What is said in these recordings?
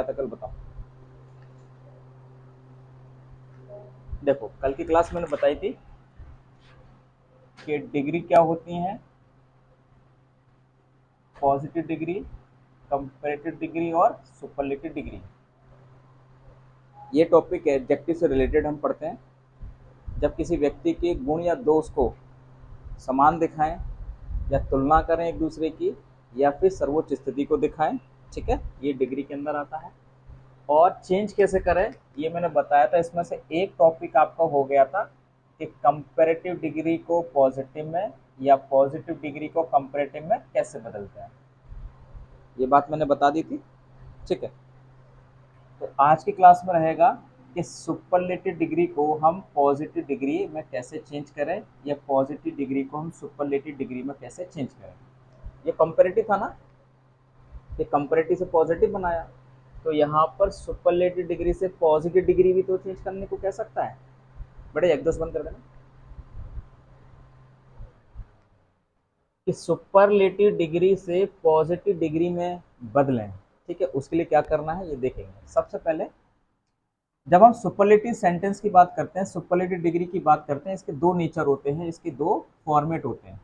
था कल बताओ। देखो कल की क्लास मैंने बताई थी कि डिग्री क्या होती हैं, पॉजिटिव डिग्री, कंपैरेटिव डिग्री और सुपरलेटिव डिग्री। ये टॉपिक एडजेक्टिव से रिलेटेड हम पढ़ते हैं। जब किसी व्यक्ति के गुण या दोष को समान दिखाएं या तुलना करें एक दूसरे की या फिर सर्वोच्च स्थिति को दिखाएं, ठीक है, ये डिग्री के अंदर आता है। और चेंज कैसे करें ये मैंने बताया था। इसमें से एक टॉपिक आपका हो गया था कि कंपैरेटिव डिग्री को पॉजिटिव में या पॉजिटिव डिग्री को कंपैरेटिव में कैसे बदलते हैं, ये बात मैंने बता दी थी, ठीक है। तो आज की क्लास में रहेगा कि सुपरलेटिव डिग्री को हम पॉजिटिव डिग्री में कैसे चेंज करें या पॉजिटिव डिग्री को हम सुपरलेटिव डिग्री में कैसे चेंज करें। ये कंपैरेटिव था ना, ये कंपैरेटिव से पॉजिटिव बनाया, तो यहाँ पर सुपरलेटिव डिग्री से पॉजिटिव डिग्री भी तो चेंज करने को कह सकता है। बड़े एक दस बंद कर देना कि सुपरलेटिव डिग्री से पॉजिटिव डिग्री में बदलें, ठीक है। उसके लिए क्या करना है ये देखेंगे। सबसे पहले जब हम सुपरलेटिव सेंटेंस की बात करते हैं, सुपरलेटिव डिग्री की बात करते हैं, इसके दो नेचर होते हैं, इसके दो फॉर्मेट होते हैं,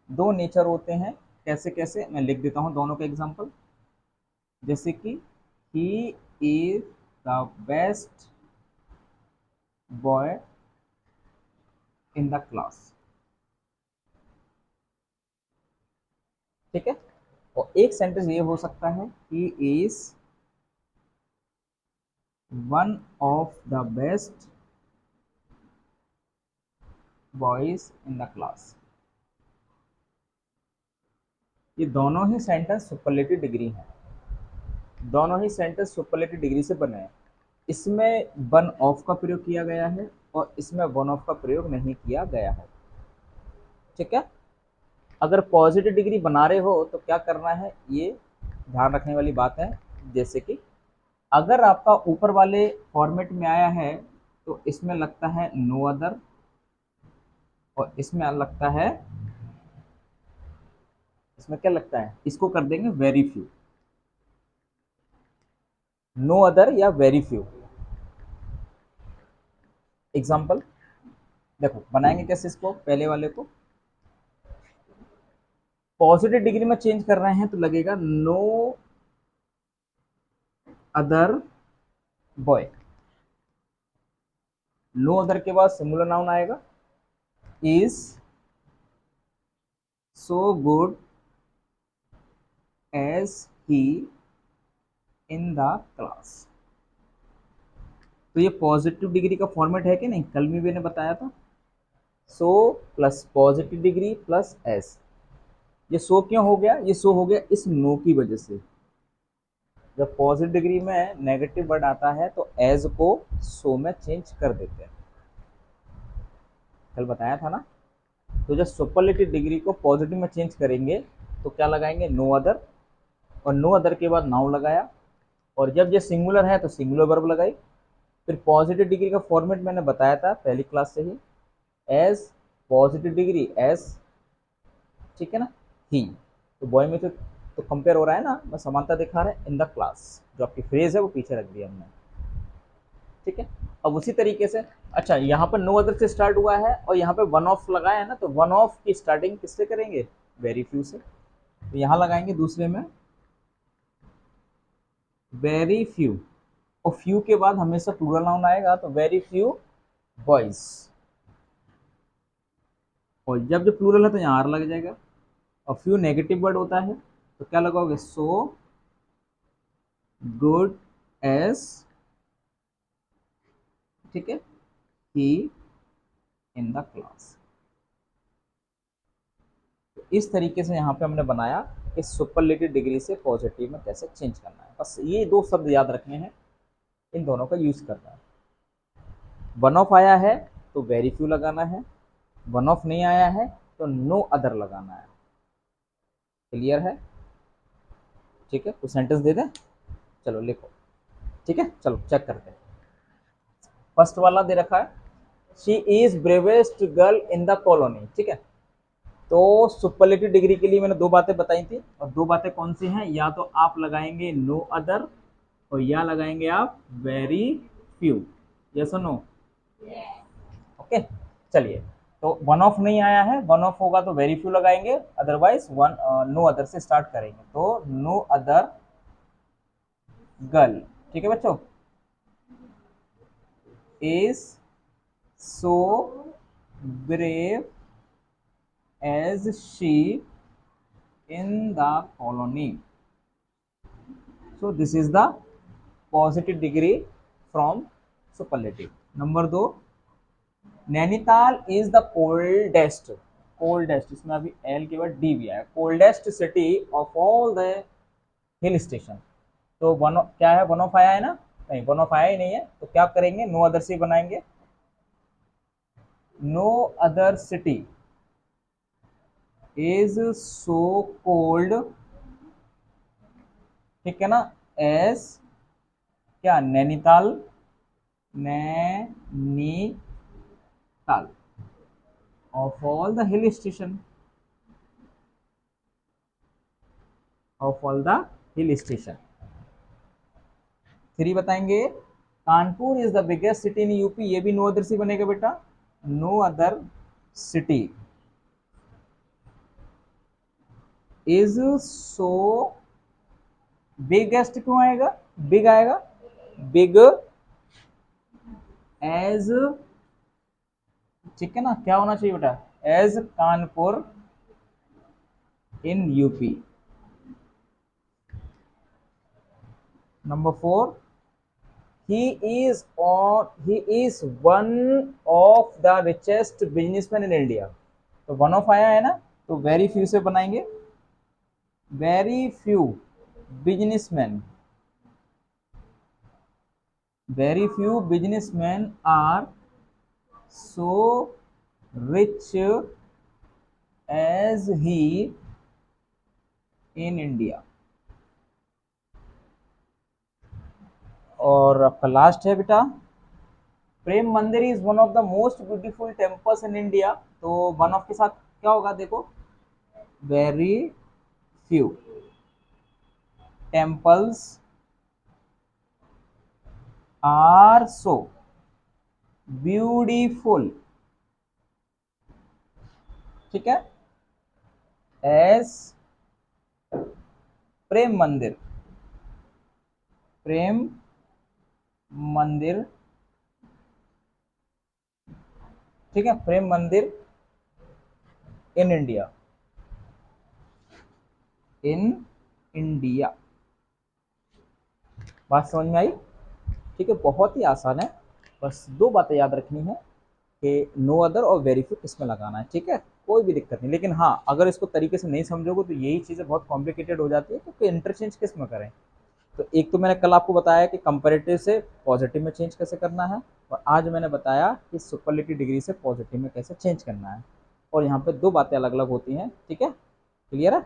दो नेचर होते हैं। कैसे कैसे मैं लिख देता हूं दोनों के एग्जांपल। जैसे कि he is the best boy in the class, ठीक है। और एक सेंटेंस ये हो सकता है he is one of the best boys in the class. ये दोनों ही सेंटेंस सुपरलेटिव डिग्री हैं, दोनों ही सेंटेंस सुपरलेटिव डिग्री से बने हैं। इसमें वन ऑफ का प्रयोग किया गया है और इसमें वन ऑफ का प्रयोग नहीं किया गया है, ठीक है। अगर पॉजिटिव डिग्री बना रहे हो तो क्या करना है ये ध्यान रखने वाली बात है। जैसे कि अगर आपका ऊपर वाले फॉर्मेट में आया है तो इसमें लगता है नो अदर और इसमें लगता है, इसमें क्या लगता है, इसको कर देंगे वेरी फ्यू। नो अदर या वेरी फ्यू। एग्जाम्पल देखो बनाएंगे कैसे इसको। पहले वाले को पॉजिटिव डिग्री में चेंज कर रहे हैं तो लगेगा no other boy. No other के बाद सिंगुलर नाउन आएगा, is so good as he in the class. तो ये पॉजिटिव डिग्री का फॉर्मेट है कि नहीं, कल भी मैंने बताया था। So plus positive degree plus S. ये सो क्यों हो गया, ये सो हो गया इस नो की वजह से। जब पॉजिटिव डिग्री में नेगेटिव वर्ड आता है तो एज को सो में चेंज कर देते हैं, कल बताया था ना। तो जब सुपरलेटिव डिग्री को पॉजिटिव में चेंज करेंगे तो क्या लगाएंगे, नो अदर, और नो अदर के बाद नाउन लगाया, और जब ये सिंगुलर है तो सिंगुलर वर्ब लगाई। फिर पॉजिटिव डिग्री का फॉर्मेट मैंने बताया था पहली क्लास से ही, एज पॉजिटिव डिग्री एस, ठीक है ना, ही। तो बॉय में तो कंपेयर हो रहा है ना, मैं समानता दिखा रहा है इन द क्लास। जो आपकी फ्रेज है वो पीछे रख दिया हमने, ठीक है। अब उसी तरीके से अच्छा यहाँ पर नो अदर से स्टार्ट हुआ है और यहाँ पे वन ऑफ लगाया है ना, तो वन ऑफ की स्टार्टिंग किससे करेंगे, वेरी फ्यू से। तो यहाँ लगाएंगे दूसरे में वेरी फ्यू, और फ्यू के बाद हमेशा प्लूरल नाउन आएगा तो वेरी फ्यू बॉयज। और जब प्लूरल है तो यहाँ आर लग जाएगा। और फ्यू नेगेटिव वर्ड होता है तो क्या लगाओगे, सो गुड एज, ठीक है, ही इन द क्लास। तो इस तरीके से यहाँ पे हमने बनाया कि सुपरलेटिव डिग्री से पॉजिटिव में कैसे चेंज करना है। बस ये दो शब्द याद रखने हैं, इन दोनों का यूज करना है। वन ऑफ आया है तो वेरी फ्यू लगाना है, वन ऑफ नहीं आया है तो नो अदर लगाना है। क्लियर है, ठीक है। कुछ सेंटेंस दे दें, चलो लिखो, ठीक है। चलो चेक करते हैं। फर्स्ट वाला दे रखा है she is bravest girl in the colony, ठीक है। तो सुपरलेटिव डिग्री के लिए मैंने दो बातें बताई थी, और दो बातें कौन सी हैं, या तो आप लगाएंगे नो अदर, और या लगाएंगे आप वेरी फ्यू। यस और नो? ओके, चलिए। तो वन ऑफ नहीं आया है, वन ऑफ होगा तो वेरी फ्यू लगाएंगे, अदरवाइज वन नो अदर से स्टार्ट करेंगे। तो नो अदर गर्ल, ठीक है बच्चों, is so brave as she in the colony. So this is the positive degree from superlative. Number दो, Nainital is the coldest, coldest इसमें अभी एल के बाद डी भी आया, coldest city of all the hill station. तो वन क्या है, वन ऑफ आया है ना? नहीं, वन ऑफ आया ही नहीं है, तो क्या करेंगे, नो अदर से बनाएंगे, no other city is so cold, ठीक है ना, एस क्या, Nainital, Nainital of all the hill station, of all the hill station. Three बताएंगे, Kanpur is the biggest city in UP, ये भी नो अदर से बनेगा बेटा, no other city is so, biggest क्यों आएगा, बिग आएगा, बिग एज, ठीक है ना, क्या होना चाहिए बेटा, as Kanpur in UP. Number four, he is one of the richest businessmen in India। तो वन ऑफ आया है ना, तो वेरी फ्यू से बनाएंगे, very few businessmen, very few businessmen are so rich as he in India. और आपका last है बेटा, Prem Mandir is one of the most beautiful temples in India. तो वन ऑफ के साथ क्या होगा, देखो, very few temples are so beautiful, ठीक है, एज प्रेम मंदिर, प्रेम मंदिर, ठीक है, प्रेम मंदिर इन इंडिया, इन इंडिया। बात समझ में आई? ठीक है, बहुत ही आसान है, बस दो बातें याद रखनी है कि नो अदर और वेरी फ्यू किसमें लगाना है, ठीक है, कोई भी दिक्कत नहीं। लेकिन हाँ, अगर इसको तरीके से नहीं समझोगे तो यही चीज़ें बहुत कॉम्प्लिकेटेड हो जाती है, क्योंकि इंटरचेंज किस में करें। तो एक तो मैंने कल आपको बताया कि कंपेरेटिव से पॉजिटिव में चेंज कैसे करना है, और आज मैंने बताया कि सुपरलेटिव डिग्री से पॉजिटिव में कैसे चेंज करना है, और यहाँ पे दो बातें अलग अलग होती हैं, ठीक है, क्लियर है?